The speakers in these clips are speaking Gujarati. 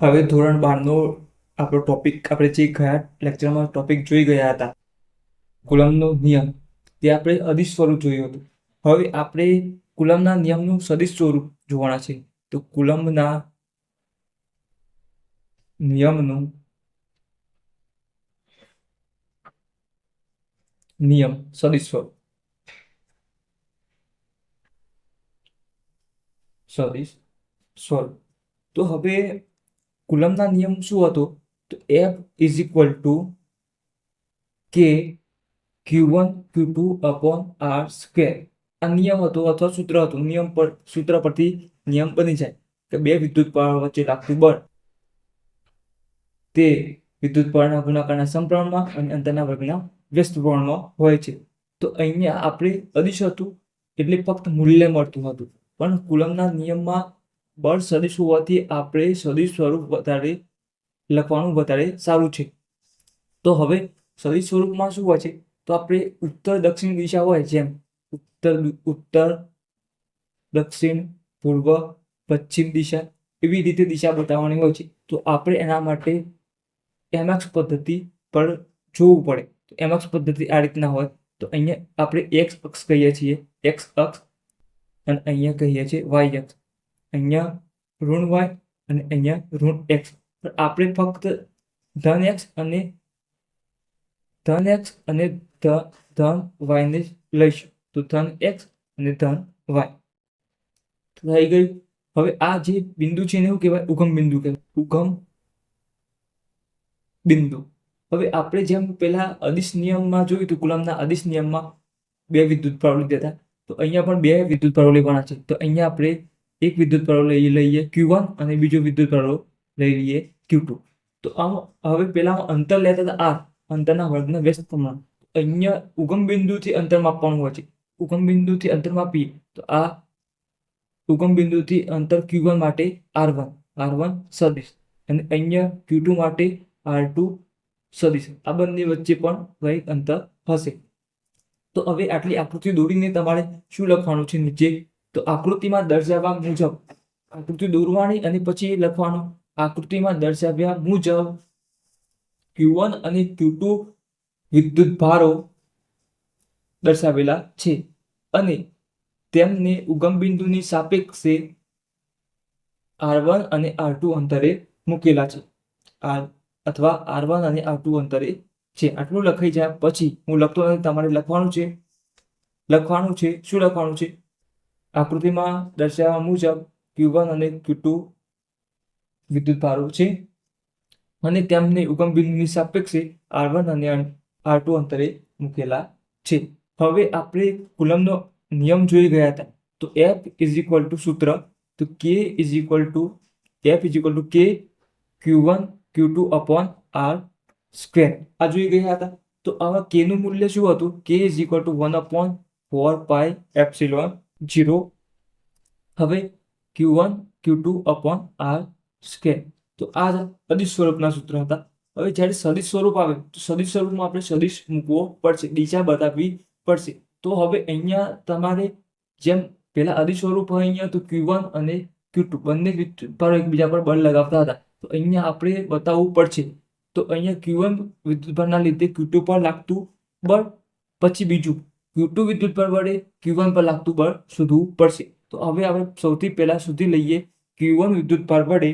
હવે ધોરણ 12નો આપણો ટોપિક આપણે જે ગયા લેક્ચરમાં ટોપિક જોઈ ગયા હતા કુલમનો નિયમ, તે આપણે અદિશ સ્વરૂપ જોયું હતું. હવે આપણે કુલમના નિયમનું સદિશ સ્વરૂપ જોવાના છે. તો કુલમના નિયમનું નિયમ સદિશ સ્વરૂપ તો હવે કુલમના નિયમ શું હતો? તો F ઇઝ ઇક્વલ ટુ કે Q1 Q2 upon R square. આ નિયમ હતો અથવા સૂત્ર હતું. સૂત્ર પરથી નિયમ બની જાય કે બે વિદ્યુત પ્રવાહ વચ્ચે લાગતું બળ તે વિદ્યુત પ્રવાહના ગુણાકારના સમપ્રમાણમાં અને અંતરના વર્ગના વ્યસ્ત પ્રમાણમાં હોય છે. તો અહીંયા આપણે અદિશ હતું એટલે ફક્ત મૂલ્ય મળતું હતું, પણ કુલમના નિયમમાં બળ સદિશ હોવાથી આપણે સદિશ સ્વરૂપ લખવાનું વધારે સારું છે. તો હવે સદિશ સ્વરૂપમાં શું હોય છે? તો આપણે ઉત્તર દક્ષિણ દિશા હોય, જેમ ઉત્તર દક્ષિણ પૂર્વ પશ્ચિમ દિશા, એવી રીતે દિશા બતાવવાની હોય છે. તો આપણે એના માટે MX પદ્ધતિ પર જોવું પડે. તો MX પદ્ધતિ આ રીતના હોય. તો અહીંયા આપણે X અક્ષ કહીએ છીએ, X અક્ષ, અને અહીંયા કહીએ છીએ Y અક્ષ. અહીંયા ઋણ Y અને અહીંયા ઋણ X. પણ આપણે ફક્ત ધન X અને ધન Y ને લઈશું. તો ધન X અને ધન Y થઈ ગયું. હવે આ જે બિંદુ છે એને શું કહેવાય? ઉગમ બિંદુ કહેવાય. ઉગમ બિંદુ. હવે આપણે જેમ પેલા અદિશ નિયમમાં જોયું હતું, કુલમના અદિશ નિયમમાં બે વિદ્યુત પ્રવાહ લીધા હતા. તો અહીંયા પણ બે વિદ્યુત પ્રવાહ લેવાના છે. તો અહીંયા આપણે એક વિદ્યુત પ્રવાહ લઈએ Q1 અને બીજો વિદ્યુત પ્રવાહ લઈ લઈએ Q2. તો આમ હવે પેલામાં અંતર લેતા હતા R, અંતરના વર્ગના વ્યસ્ત પ્રમાણ. અહીંયા ઉગમ બિંદુથી અંતર માપવાનું હોય છે. ઉગમ બિંદુથી અંતર માપીએ તો આ ઉગમ બિંદુથી અંતર Q1 માટે R1 સદિશ, અને અહીંયા Q2 માટે R2 સદિશ. આ બંને વચ્ચે પણ કંઈક અંતર હશે. તો હવે આટલી આકૃતિ દોરીને તમારે શું લખવાનું છે નીચે? તો આકૃતિમાં દર્શાવ્યા મુજબ આકૃતિ દોરવાની અને પછી લખવાનું. આકૃતિમાં દર્શાવ્યા મુજબ Q1 અને Q2 વિદ્યુત ભારો દર્શાવેલા છે અને તેમને ઉગમ બિંદુની સાપેક્ષે R1 અને R2 અંતરે મૂકેલા છે, અથવા R1 અને R2 અંતરે છે. આટલું લખાઈ જાય પછી હું લખતો નથી, તમારે લખવાનું છે. શું લખવાનું છે? આકૃતિમાં દર્શાવ્યા મુજબ Q1 અને Q2 વિદ્યુત ભારો છે અને તેમને ઉગમ બિંદુની સાપેક્ષે R1 અને R2 અંતરે મૂકેલા છે. હવે આપણે કુલમનો નિયમ જોઈ ગયા હતા. તો F ઇઝ ઇક્વલ ટુ સૂત્ર, તો K is equal two F is equal two K Q1 Q2 upon R square. આ જોઈ ગયા હતા. તો આવા K નું મૂલ્ય શું હતું? K is equal to 1/4πε0. હવે Q1 Q2 upon R square. તો આ અદિશ સ્વરૂપના સૂત્ર હતા. હવે જ્યારે સદિશ સ્વરૂપ આવે તો સદિશ સ્વરૂપમાં આપણે સદિશ મૂકવો પડશે, દિશા બતાવવી પડશે. તો હવે અહીંયા તમારે જેમ પેલા અદિશ સ્વરૂપ હોય અહીંયા, તો Q1 અને Q2 બંને વિદ્યુતભારો એકબીજા પર બળ લગાવતા હતા. તો અહીંયા આપણે બતાવવું પડશે. તો અહીંયા Q1 વિદ્યુતભારના લીધે Q2 પર લાગતું બળ, પછી બીજું Q2 વિદ્યુતભાર વડે Q1 પર લાગતું બળ શોધવું પડશે. તો હવે આપણે સૌથી પહેલા શોધી લઈએ Q1 વિદ્યુતભાર વડે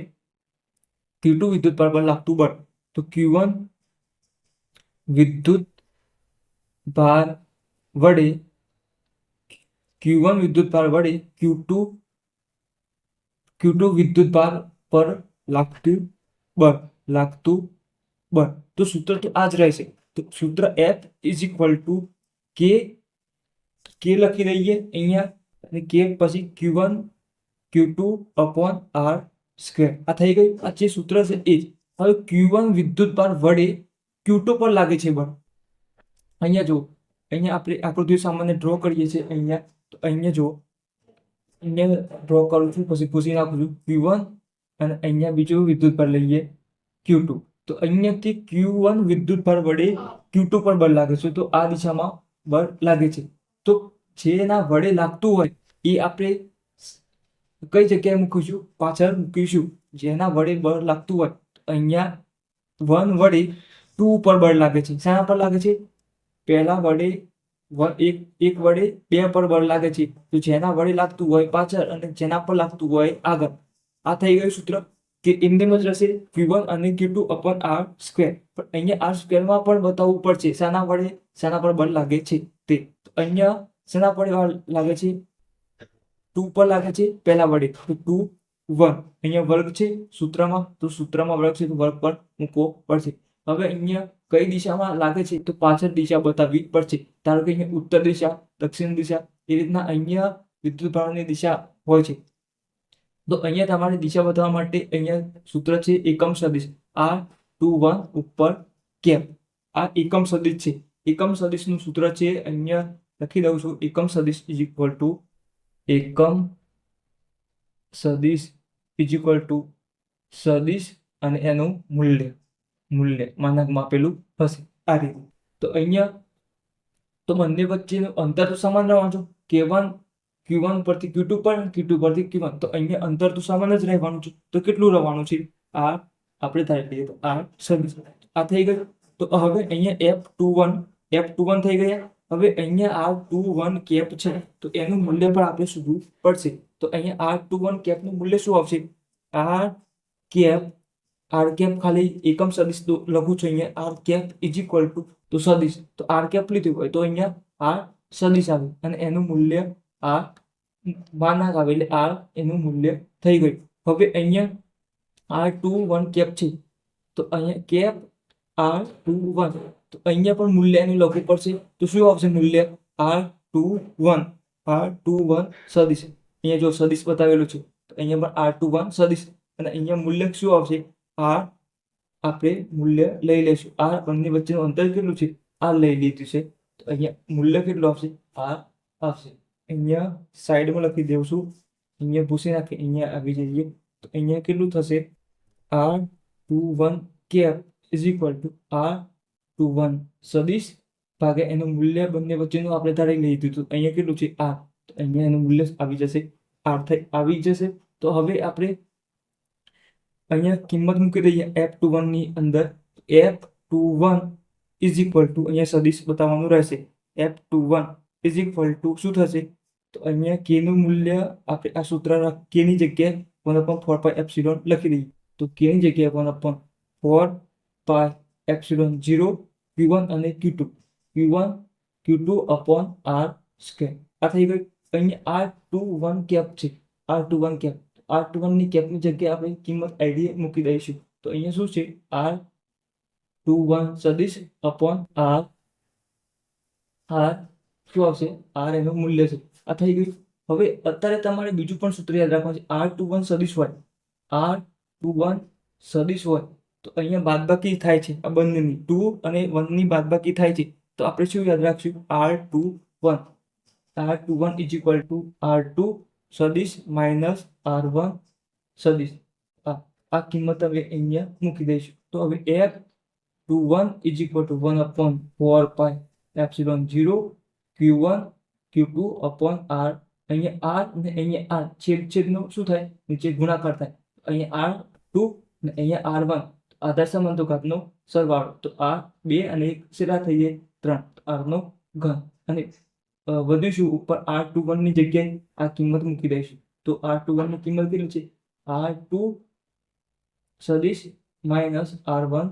Q2 વિદ્યુતભાર પર લાગતું બળ. તો Q1 વિદ્યુતભાર વડે Q2 વિદ્યુતભાર પર લાગતું બળ. તો સૂત્ર તો આ જ રહેશે. તો સૂત્ર F is equal two K લખી દઈએ અહીંયા, અને K પછી Q1 Q2 upon R square. આ થઈ ગયું. આ જે સૂત્ર છે એ જ. હવે Q1 વિદ્યુતભાર વડે Q2 પર લાગે છે બળ. અહીંયા જો, અહીંયા આપણે આકૃતિ સામાન્ય ડ્રો કરીએ છીએ અહીંયા. તો અહીંયા જો, અહીંયા ડ્રો કરું છું, પછી પૂછી નાખું છું Q1, અને અહીંયા બીજું વિદ્યુતભાર લઈએ Q2. તો અહીંયાથી Q1 વિદ્યુતભાર વડે Q2 પર બળ લાગે છે. તો આ દિશામાં બળ લાગે છે. તો જેના વડે લાગતું હોય એ આપણે કઈ જગ્યાએ મૂકીશું? પાછળ મૂકીશું. જેના વડે બળ લાગતું હોય અહીંયા 1 વડે 2 પર બળ લાગે છે. શાના પર લાગે છે? પહેલા વડે એક વડે 2 પર બળ લાગે છે. તો જેના વડે લાગતું હોય પાછળ અને જેના પર લાગતું હોય આગળ. આ થઈ ગયું સૂત્ર કે એમને જ રહેશે Q1 અને Q2 અપોન R સ્ક્વેર. પણ અહીંયા R સ્ક્વેરમાં પણ બતાવવું પડશે શાના પર બળ લાગે છે તે. તો અહીંયા શાના પર બળ લાગે છે? 2 પર લાગે છે પહેલા વડે. તો 2 1 અહીંયા વર્ગ છે સૂત્રમાં, તો સૂત્રમાં વર્ગ છે તો વર્ગ પર મૂકવો પડશે. હવે અહીંયા કઈ દિશામાં લાગે છે? તો પાછળ દિશા બતાવવી પડશે. ધારો કે અહીંયા ઉત્તર દિશા, દક્ષિણ દિશા, એ રીતના અહીંયા વિદ્યુત પ્રવાહની દિશા હોય છે. તો અહીંયા તમારે દિશા બતાવવા માટે અહીંયા સૂત્ર છે એકમ સદિશ R21 ઉપર કેપ. આ એકમ સદિશ છે. એકમ સદિશનું સૂત્ર છે અહીંયા લખી દઉં છું. એકમ સદિશ ઇઝ ઇક્વલ ટુ સદિશ અને એનું મૂલ્ય માનકમાં આપેલું હશે આ રીતે. તો અહીંયા તો બંને વચ્ચેનું અંતર તો સમાન રહેવાનું છે. Q1 પરથી Q2 પર, Q2 પરથી Q1. તો અહીંયા અંતર તો સમાન જ રહેવાનું છે. તો કેટલું રહેવાનું છે? આ આપણે ધારી લઈએ તો આ સદિશ. આ થઈ ગયું. તો હવે અહીંયા F21 થઈ ગયા. હવે અહીંયા R21 કેપ છે તો એનું મૂલ્ય પણ આપણે શોધવું પડશે. તો અહીંયા R21 કેપનું મૂલ્ય શું આવશે? R કેપ ખાલી એકમ સદિશ લખું છું અહીંયા. R cap is equal to તો સદિશ. તો R કેપ લીધું હોય તો અહીંયા R સદિશ આવે અને એનું મૂલ્ય R માનાક આવે એટલે R એનું મૂલ્ય થઈ ગયું. હવે અહીંયા R21 કેપ છે તો અહીંયા કેપ R21. તો અહીંયા પણ મૂલ્ય એનું લખવું પડશે. તો શું આવશે મૂલ્ય? R21 સદિશ. અહીંયા જો સદિશ બતાવેલું છે તો અહીંયા પણ R21 સદિશ અને અહીંયા મૂલ્ય શું આવશે? R આપણે મૂલ્ય લઈ લઈશું. આ બંને વચ્ચેનું અંતર કેટલું છે? આ લઈ લીધું છે. તો અહીંયા મૂલ્ય કેટલું આવશે? R આવશે. અહીંયા સાઈડમાં લખી દઉં છું. અહીંયા ભૂસી નાખી અહીંયા આવી જઈએ તો અહીંયા કેટલું થશે? R21 cap is equal two R21 સદિશ ભાગે એનું મૂલ્ય બંને વચ્ચેનું આપણે ધારી લીધું. તો અહીંયા કેટલું છે? R. તો અહીંયા એનું મૂલ્ય આવી જશે R આવી જશે. તો હવે આપણે અહીંયા કિંમત મૂકી દઈએ F21 ની અંદર. F21 ઇઝ ઇક્વલ ટુ અહીંયા સદિશ બતાવવાનું રહેશે. F21 ઇઝ ઇક્વલ ટુ શું થશે? તો અહીંયા K નું મૂલ્ય આપણે આ સૂત્ર K ની જગ્યાએ 1/4πε લખી દઈએ. તો K ની જગ્યાએ 1/4πε0 Q1 અને Q2 અપોન R સ્ક્વેર. આ થઈ ગયું. અહીંયા R21 કેપ છે. R21 ની કેપની જગ્યાએ આપણે કિંમત આઈડિયા મૂકી દઈશું. તો અહીંયા શું છે? R21 સદિશ અપોન R શું આવશે? R એનું મૂલ્ય છે. આ થઈ ગયું. હવે અત્યારે તમારે બીજું પણ સૂત્ર યાદ રાખવાનું છે. R21 સદિશ હોય તો અહીંયા બાદબાકી થાય છે. આ બંનેની 2 અને 1 ની બાદબાકી થાય છે. તો આપણે શું યાદ રાખશું? R21 is equal two R2 સદિશ માઇનસ R1 સદિશ. આ કિંમત હવે અહીંયા મૂકી દઈશું. તો હવે F21 is equal to 1/4πε0 Q1 Q2 upon R. અહીંયા R અને અહીંયા R છેદનો શું થાય? નીચે ગુણાકાર થાય. અહીંયા R2 અને અહીંયા R1 આધાર સંબંધો ઘાતનો સરવાળો. તો આ 2 અને 1 છેલ્લા થઈ જાય 3 R નો ઘન. અને વધીશું ઉપર R21 ની જગ્યાએ આ કિંમત મૂકી દઈશું. તો R21 ની કિંમત કેટલી છે? R2 સદિશ માઇનસ R1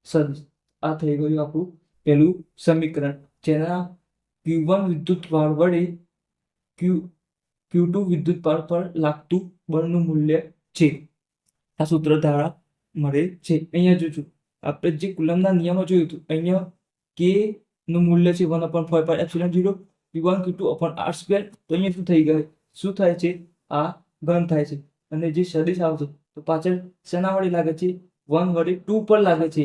સદિશ. આ થઈ ગયું આપણું પહેલું સમીકરણ, જેના Q1 વિદ્યુતભાર વડે Q2 વિદ્યુતભાર પર લાગતું બળનું મૂલ્ય છે. આ સૂત્ર દ્વારા મળે છે. અહીંયા જોજો આપણે જે કુલમ્બના નિયમો જોયું હતું. અહીંયા K નું મૂલ્ય છે 1/4πε0 Q1 Q2 upon R square. તો અહીંયા શું થઈ ગયું? શું થાય છે? આ ઘન થાય છે. અને જે સદિશ આવશે તો પાછળ શેના વડે લાગે છે? 1 વડે 2 પર લાગે છે.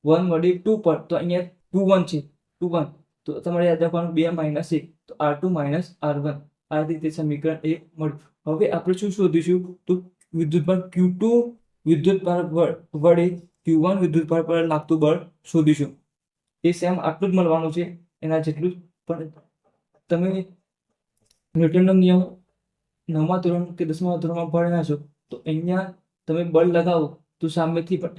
1 વડે 2 પર. તો અહીંયા 21 છે. 21 તો તમારે યાદ રાખવાનું 2 - 1 તો R2 - R1. આ રીતે સમીકરણ 1 મળ્યું. હવે આપણે શું શોધીશું? તો વિદ્યુતભાર Q2 વિદ્યુતભાર વડે Q1 વિદ્યુતભાર પર લાગતું બળ શોધીશું. એ સેમ આટલું જ મળવાનું છે, એના જેટલું જ. પણ તમે ન્યૂટનનો નિયમ 9મા ધોરણ કે 10મા ધોરણમાં ભણ્યા છો તો અહીંયા તમે બળ લગાવો તો સામેથી પણ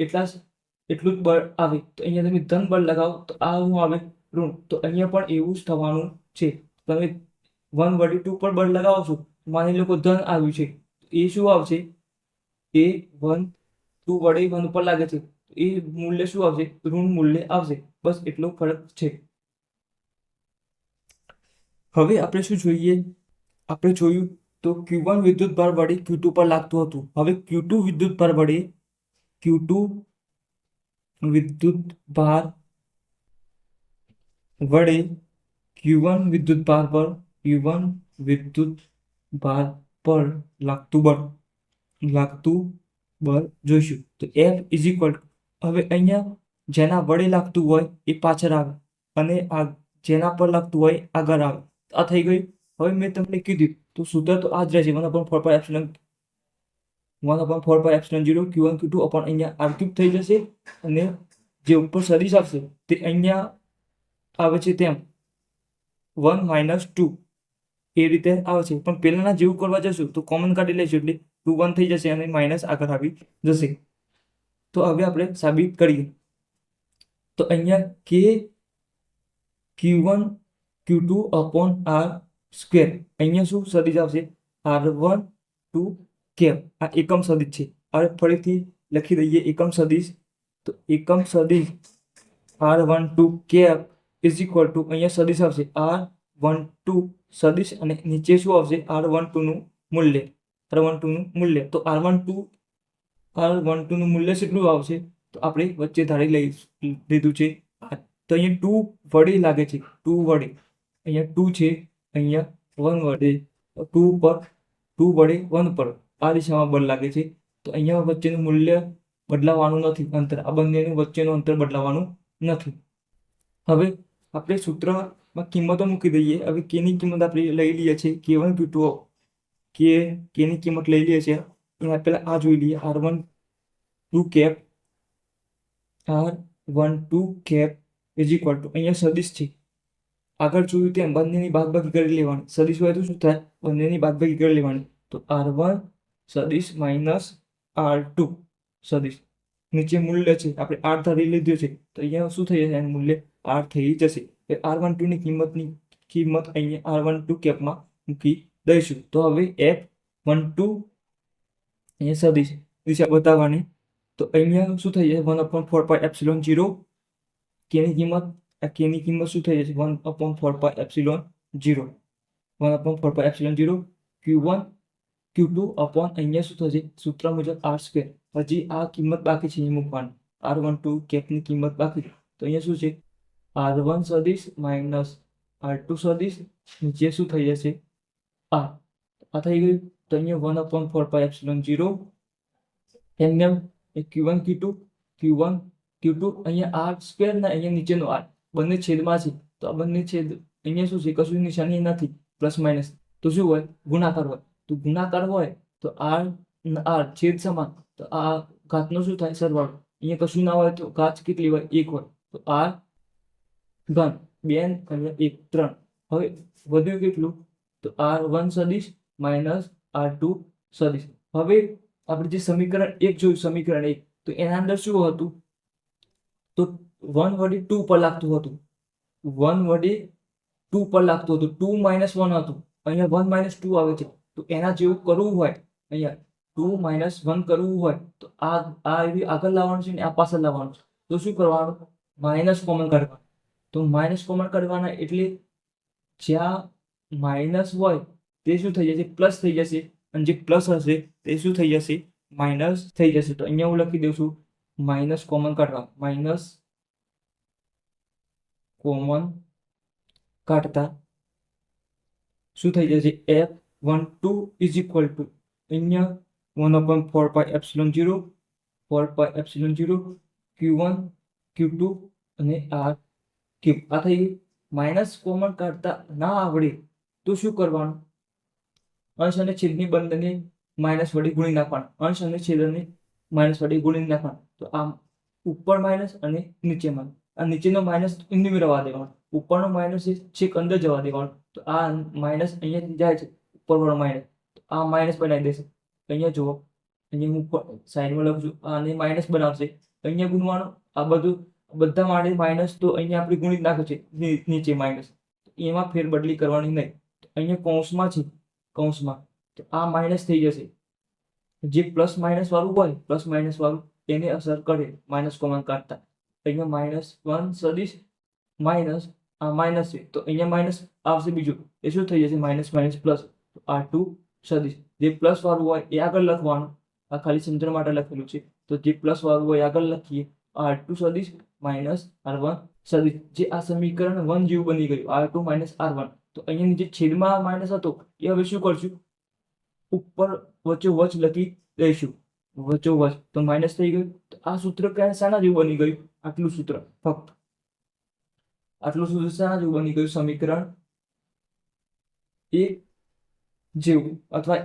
એટલું જ બળ આવે. તો અહીંયા તમે ધન બળ લગાવો તો આ શું આવે? ઋણ. તો અહીંયા પણ એવું જ થવાનું છે. તમે 1 વડે 2 પર બળ લગાવો છો, માની લો કે ધન આવ્યું છે, એ શું આવશે? એ 1 2 વડે 1 ઉપર લાગે છે, એ મૂલ્ય શું આવશે? ઋણ મૂલ્ય આવશે. બસ એટલો ફરક છે. હવે આપણે શું જોઈએ? આપણે જોયું તો Q1 વિદ્યુત ભાર વડે Q2 પર લાગતું હતું. હવે Q2 વિદ્યુત ભાર વડે Q2 વિદ્યુત ભાર વડે Q1 વિદ્યુત ભાર પર Q1 વિદ્યુત ભાર પર લાગતું બળ જોઈશું. તો F ઇઝ ઇક્વલ, હવે અહીંયા જેના વડે લાગતું હોય એ પાછળ આવે અને જેના પર લાગતું હોય આગળ આવે. આ થઈ ગયું. હવે મેં તમને કીધું તો સૂત્ર તો આ જ રહેશે, 1/4πε0 Q1 Q2 અપોન અહીંયા R³ થઈ જશે અને જે ઉપર સદિશ આવશે તે અહીંયા આવે છે તેમ 1 - 2 એ રીતે આવે છે. પણ પહેલાના જેવું કરવા જશું તો કોમન કાઢી લઈશું એટલે 2 1 થઈ જશે અને માઇનસ આગળ આવી જશે. તો હવે આપણે સાબિત કરીએ. તો અહીંયા Q1 Q2 અપોન R², અહીંયા શું સદિશ આવશે? R1 2 cap. આ એકમ સદિશ છે. હવે ફરીથી લખી દઈએ એકમ સદિશ. તો એકમ સદિશ R1 2 cap is equal two, અહીંયા સદિશ આવશે R1 2 સદિશ અને નીચે શું આવશે? R1 2 નું મૂલ્ય. તો R1 2 નું મૂલ્ય કેટલું આવશે? તો આપણે વચ્ચે ધારી લીધું છે. તો અહીંયા 2 વડે લાગે છે, 2 વડે, અહીંયા 2 છે, અહીંયા 1 વડે 2 વડે 1 પર આ દિશામાં બળ લાગે છે. તો અહીંયા વચ્ચેનું મૂલ્ય બદલાવાનું નથી, અંતર આ બંનેનું વચ્ચેનું અંતર બદલાવાનું નથી. હવે આપણે સૂત્રમાં કિંમતો મૂકી દઈએ. હવે કેની કિંમત આપણે લઈ લઈએ છીએ K1 Q2, કેની કિંમત લઈ લઈએ છીએ એના પહેલા આ જોઈ લઈએ. R1 2 cap is equal two, અહીંયા સદિશ છે, આગળ જોયું તેમ બંનેની બાદબાકી કરી લેવાની. સદિશ હોય તો શું થાય? બંનેની બાદબાકી કરી લેવાની. તો R1 સદિશ માઇનસ R2 સદિશ, નીચે મૂલ્ય છે આપણે R ધારી લીધું છે તો અહીંયા શું થઈ જશે? એનું મૂલ્ય R થઈ જશે. R12 ની કિંમત અહીંયા R12 કેપમાં મૂકી દઈશું. તો હવે F12 અહીંયા સદિશ દિશા બતાવવાની. તો અહીંયા શું થઈ જશે? 1/4πε0. કેની કિંમત શું થઈ જશે? 1/4πε0. 1/4πε0 Q1 Q2 અપોન અહીંયા શું થશે? સૂત્ર મુજબ R². હજી આ કિંમત બાકી છે, એ મૂકવાની. R12 કેપની કિંમત બાકી છે. તો અહીંયા શું છે? R1 સદિશ માઇનસ R2 સદિશ, નીચે શું થઈ જશે? આ થઈ ગયું. તો અહીંયા 1/4πε0 એમને Q1 Q2 અહીંયા R² ને અહીંયા નીચેનો R બંને છેદમાં છે. તો આ બંને છેદ અહીંયા શું છે? કશું નિશાની નથી, પ્લસ માઇનસ. તો શું હોય? ગુણાકાર હોય. તો ગુણાકાર હોય તો R છેદ સમાન, તો આ ઘાતનો શું થાય? સરવાળો. અહીંયા કશું ના હોય તો ઘાત કેટલી હોય? 1 હોય. તો R ઘન 2 અને 1 3. હવે વધ્યું કેટલું? તો R1 સદિશ માઇનસ R2 સદિશ. હવે આપણે જે સમીકરણ 1 જોયું, સમીકરણ 1, તો એના અંદર શું હતું? તો 1 વડે 2 પર લાગતું હતું. 1 વડે 2 પર લાગતું હતું. 2 - 1 હતું. અહીંયા 1 - 2 આવે છે. તો એના જેવું કરવું હોય, અહીંયા 2 - 1 કરવું હોય તો આ એવી આગળ લાવવાનું છે ને આ પાછળ લાવવાનું છે. તો શું કરવાનું? માઇનસ કોમન કાઢવાનું. તો માઇનસ કોમન કાઢવાના એટલે જ્યાં માઇનસ હોય તે શું થઈ જશે? પ્લસ થઈ જશે. અને જે પ્લસ હશે તે શું થઈ જશે? માઇનસ થઈ જશે. તો અહીંયા હું લખી દઉં છું માઇનસ કોમન કાઢવા. માઇનસ કોમન કાઢતા શું થઈ જશે? F12 ઇઝ ઇક્વલ ટુ અહીંયા 1/4πε0 Q1 Q2 અને R³. આ થઈ માઇનસ કોમન કાઢતા ના આવડે તો શું કરવાનું? અંશ અને છેદની બંનેને માઇનસ વડે ગુણી નાખવાનું. અંશ અને છેદને માઇનસ વડે ગુણી નાખવાનું. તો આ ઉપર માઇનસ અને નીચે માઇનસ. આ નીચેનો માઇનસ ઉમેરવા દેવાનો, ઉપરનો માઇનસ છેક અંદર જવા દેવાનો. તો આ માઇનસ અહીંયાથી જાય છે ઉપરવાળો માઇનસ, તો આ માઇનસ બનાવી દેશે. અહીંયા જુઓ, અહીંયા હું સાઈડમાં લખું છું, આને માઇનસ બનાવશે. અહીંયા ગુણવાનું, આ બધું બધા માટે માઇનસ, તો અહીંયા આપણે ગુણી જ નાખે છે નીચે માઇનસ, એમાં ફેરબદલી કરવાની નહીં. અહીંયા કૌંસમાં છે, કૌંસમાં તો આ માઇનસ થઈ જશે. જે પ્લસ માઇનસ વાળું હોય, પ્લસ માઇનસ વાળું એને અસર કરે માઇનસ કોમન કાઢતા. અહીંયા -1 સદિશ માઇનસ આ માઇનસ છે, તો અહીંયા માઇનસ આવશે બીજું, એ શું થઈ જશે? Minus minus plus. R2 સદિશ જે પ્લસ વાળું હોય એ આગળ લખવાનું, આ ખાલી સમજણ માટે લખેલું છે. તો જે પ્લસ વાળું હોય આગળ લખીએ, R2 સદિશ માઇનસ R1 સદિશ. જે આ સમીકરણ 1 જેવું બની ગયું, R2 માઇનસ R1. તો અહીંયા જે છેદમાં માઇનસ હતો એ હવે શું કરશું? ઉપર વચ્ચોવચ લખી દઈશું, વચ્ચોવચ, તો માઇનસ થઈ ગયું. તો આ સૂત્ર ક્યાં શાના જેવું બની ગયું? આટલું સૂત્ર, ફક્ત આટલું સૂત્ર શાના જેવું બની ગયું? સમીકરણ 1 જેવું, અથવા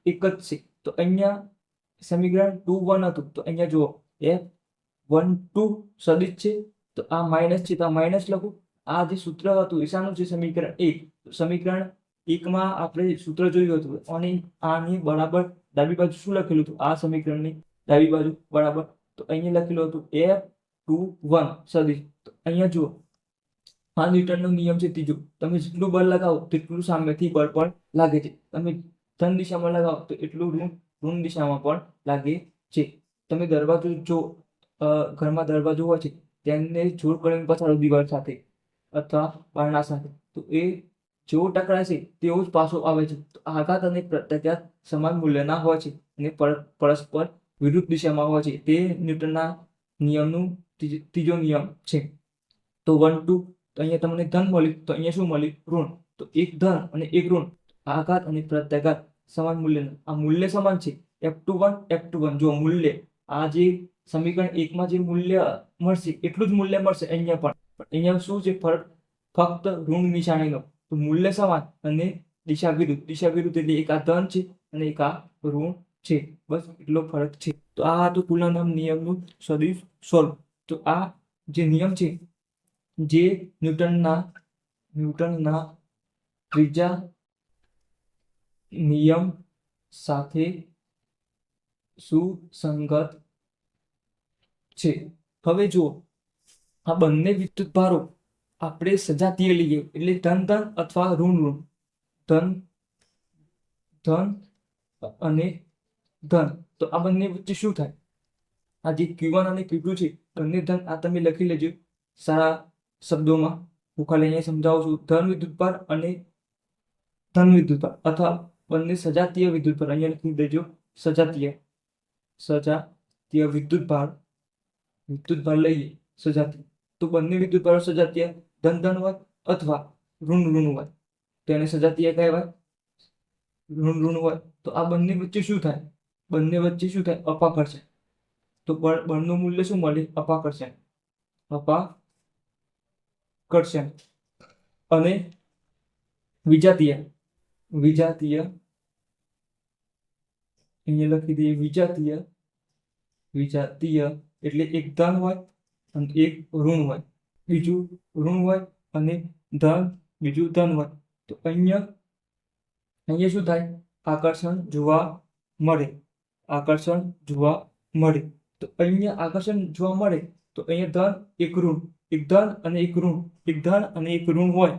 એક જ છે. તો અહીંયા સમીકરણ 2 1 હતું, તો અહીંયા જુઓ F12 સદિશ છે, તો આ માઇનસ છે, તો આ માઇનસ લખું. આ જે સૂત્ર હતું એ શાનું છે? સમીકરણ 1. સમીકરણ 1 માં આપણે સૂત્ર જોયું હતું, અને આની બરાબર ડાબી બાજુ શું લખેલું હતું? આ સમીકરણની ડાબી બાજુ બરાબર, તો અહીંયા લખેલું હતું F21 સદિશ. તો અહીંયા જુઓ, આ ન્યૂટનનો નિયમ છે ત્રીજો. તમે જેટલું બળ લગાવો તેટલું સામેથી બળ પણ લાગે છે. તમે ધન દિશામાં લગાવો તો એટલું ઋણ દિશામાં પણ લાગે છે. તમે દરવાજો જો ઘરમાં દરવાજો હોય છે તેને જોર કરીને પછાડો દિવાલ સાથે અથવા બારણા સાથે, તો એ જેવો ટકરાય છે તેવો જ પાછો આવે છે. તો આઘાત અને પ્રત્યાઘાત સમાન મૂલ્યના હોય છે અને પરસ્પર વિરુદ્ધ દિશામાં હોય છે. તે ન્યૂટનના નિયમનું ત્રીજો નિયમ છે. તો 1 2, તો અહીંયા તમને ધન મળ્યું, તો અહીંયા શું મળ્યું? ઋણ. તો એક ધન અને એક ઋણ, આઘાત અને પ્રત્યાઘાત સમાન મૂલ્યના. આ મૂલ્ય સમાન છે, F21 F21. જો મૂલ્ય, આ જે સમીકરણ 1 માં જે મૂલ્ય મળશે એટલું જ મૂલ્ય મળશે અહીંયા પણ. અહીંયા શું છે ફરક? ફક્ત ઋણ નિશાનીનો. તો મૂલ્ય સમાન અને દિશા વિરુદ્ધ. દિશા વિરુદ્ધ એટલે એક આ ધન છે અને એક આ ઋણ છે, બસ એટલો ફરક છે. તો આ હતું કુલમ્બના નિયમનું સદિશ સોલ્વ. તો આ જે નિયમ છે જે ન્યૂટનના ત્રીજા નિયમ સાથે સુસંગત છે. હવે જુઓ, આ બંને વિદ્યુત ભારો આપણે સજાતીય લઈએ, એટલે ધન ધન અથવા ઋણ ઋણ. ધન ધન અને ધન. તો આ બંને વચ્ચે શું થાય? આ જે Q1 અને Q2 છે બંને ધન, આ તમે લખી લેજો સારા શબ્દોમાં. હું ખાલી અહીંયા સમજાવું છું. ધન વિદ્યુતભાર અને ધન વિદ્યુતભાર, અથવા બંને સજાતીય વિદ્યુતભાર. અહીંયા લખી દેજો સજાતીય વિદ્યુતભાર લઈએ સજાતીય. તો બંને વિદ્યુતભારો સજાતીય, ધન ધન હોય અથવા ઋણ ઋણ હોય, તો એને સજાતીય કહેવાય. ઋણ ઋણ હોય તો આ બંને વચ્ચે શું થાય? બંને વચ્ચે શું થાય? અપાકર્ષણ. તો બળનું મૂલ્ય શું મળે? અપાકર્ષણ. અને વિજાતીય, અહીંયા લખી દઈએ વિજાતીય એટલે એક ધન હોય અને એક ઋણ હોય, બીજું ઋણ હોય અને બીજું ધન હોય. તો અહીંયા શું થાય? આકર્ષણ જોવા મળે. તો અહીંયા આકર્ષણ જોવા મળે, તો અહીંયા ધન એક ઋણ, એક ધન અને એક ઋણ, એક ધન અને એક ઋણ હોય,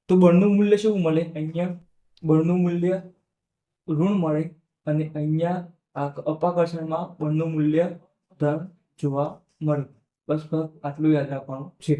તો બળનું મૂલ્ય શું મળે? અહીંયા બળનું મૂલ્ય ઋણ મળે, અને અહીંયા અપાકર્ષણમાં બળનું મૂલ્ય ધન જોવા મળે. બસ આટલું યાદ રાખવાનું છે.